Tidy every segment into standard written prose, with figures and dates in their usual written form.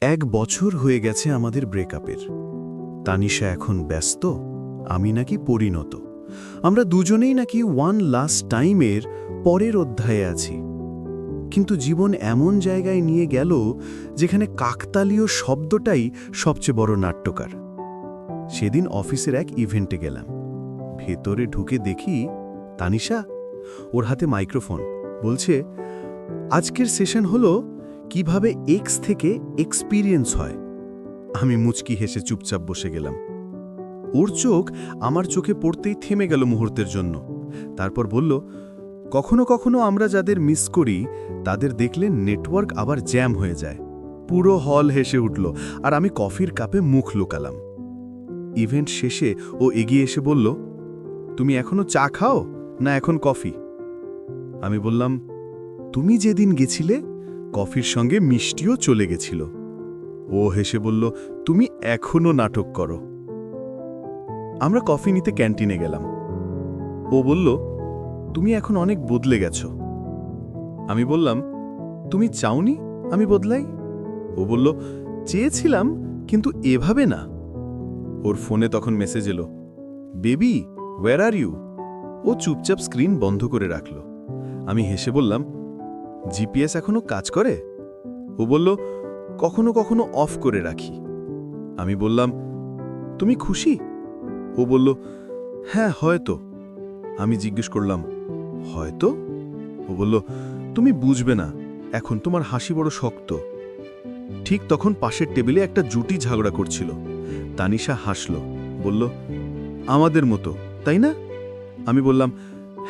1 বছর হয়ে গেছে আমাদের ব্রেকআপের। তানিশা এখন ব্যস্ত, আমি নাকি পরিণত। আমরা দুজনেই নাকি ওয়ান লাস্ট টাইমের পরের অধ্যায়ে আছি। কিন্তু জীবন এমন জায়গায় নিয়ে গেল যেখানে কাকতালীয় শব্দটাই সবচেয়ে বড় নাট্যকার। সেদিন অফিসের এক ইভেন্টে গেলাম। ভেতরে ঢুকে দেখি তানিশা, ওর হাতে মাইক্রোফোন, বলছে আজকের সেশন হলো কিভাবে এক্স থেকে এক্সপিরিয়েন্স হয়। আমি মুচকি হেসে চুপচাপ বসে গেলাম। ওর চোখ আমার চোখে পড়তেই থেমে গেল মুহূর্তের জন্য। তারপর বলল, কখনো কখনো আমরা যাদের মিস করি তাদের দেখলে নেটওয়ার্ক আবার জ্যাম হয়ে যায়। পুরো হল হেসে উঠল, আর আমি কফির কাপে মুখ লুকালাম। ইভেন্ট শেষে ও এগিয়ে এসে বলল, তুমি এখনো চা খাও না এখন কফি? আমি বললাম, তুমি যেদিন গেছিলে কফির সঙ্গে মিষ্টিও চলে গেছিল। ও হেসে বলল, তুমি এখনো নাটক করো। আমরা কফি নিতে ক্যান্টিনে গেলাম। ও বলল, তুমি এখন অনেক বদলে গেছো। আমি বললাম, তুমি চাওনি আমি বদলাই? ও বলল, চেয়েছিলাম কিন্তু এভাবে না। ওর ফোনে তখন মেসেজ এলো, বেবি ওয়্যার আর ইউ? ও চুপচাপ স্ক্রিন বন্ধ করে রাখল। আমি হেসে বললাম, জিপিএস এখনো কাজ করে? ও বলল, কখনো কখনো অফ করে রাখি। আমি বললাম, তুমি খুশি? ও বলল, হ্যাঁ হয়তো। আমি জিজ্ঞেস করলাম, হয়তো? ও বলল, তুমি বুঝবে না, এখন তোমার হাসি বড় শক্ত। ঠিক তখন পাশের টেবিলে একটা জুটি ঝগড়া করছিল। তানিশা হাসল, বলল, আমাদের মতো তাই না? আমি বললাম,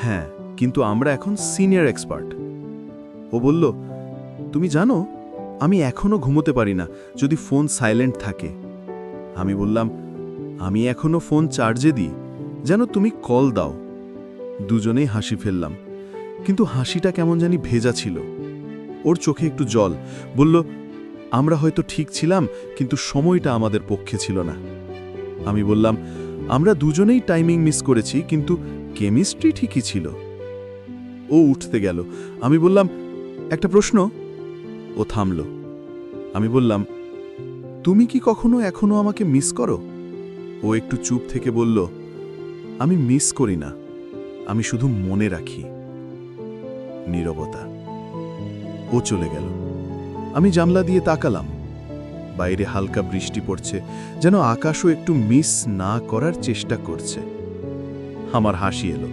হ্যাঁ, কিন্তু আমরা এখন সিনিয়র এক্সপার্ট। ও বলল, তুমি জানো আমি এখনো ঘুমোতে পারি না যদি ফোন সাইলেন্ট থাকে। আমি বললাম, আমি এখনো ফোন চার্জে দিই যেন তুমি কল দাও। দুজনেই হাসি ফেললাম, কিন্তু হাসিটা কেমন জানি ভেজা ছিল। ওর চোখে একটু জল। বলল, আমরা হয়তো ঠিক ছিলাম কিন্তু সময়টা আমাদের পক্ষে ছিল না। আমি বললাম, আমরা দুজনেই টাইমিং মিস করেছি কিন্তু কেমিস্ট্রি ঠিকই ছিল। ও উঠতে গেল। আমি বললাম, একটা প্রশ্ন? ও থামল। আমি বললাম, তুমি কি কখনো এখনো আমাকে মিস করো? ও একটু চুপ থেকে বলল, আমি মিস করি না, আমি শুধু মনে রাখি। নীরবতা। ও চলে গেল। আমি জানলা দিয়ে তাকালাম। বাইরে হালকা বৃষ্টি পড়ছে, যেন আকাশও একটু মিস না করার চেষ্টা করছে। আমার হাসি এলো,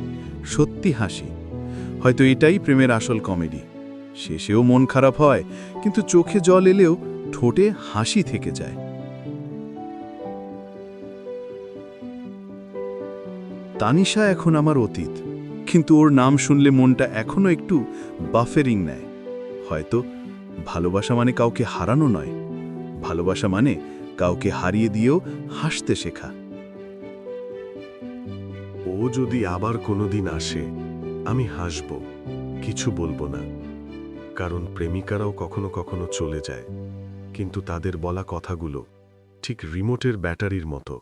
সত্যি হাসি। হয়তো এটাই প্রেমের আসল কমেডি। শেষেও মন খারাপ হয়, কিন্তু চোখে জল এলেও ঠোঁটে হাসি থেকে যায়। তানিশা এখন আমার অতীত, কিন্তু ওর নাম শুনলে মনটা এখনো একটু বাফেরিং নেয়। হয়তো ভালোবাসা মানে কাউকে হারানো নয়, ভালোবাসা মানে কাউকে হারিয়ে দিয়েও হাসতে শেখা। ও যদি আবার কোনোদিন আসে, আমি হাসব, কিছু বলবো না। কারণ প্রেমিকারাও কখনো কখনো চলে যায়, কিন্তু তাদের বলা কথাগুলো ঠিক রিমোটের ব্যাটারির মতো।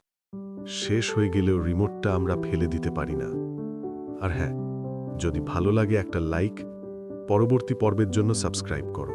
শেষ হয়ে গেলেও রিমোটটা আমরা ফেলে দিতে পারি না। আর হ্যাঁ, যদি ভালো লাগে একটা লাইক, পরবর্তী পর্বের জন্য সাবস্ক্রাইব করো।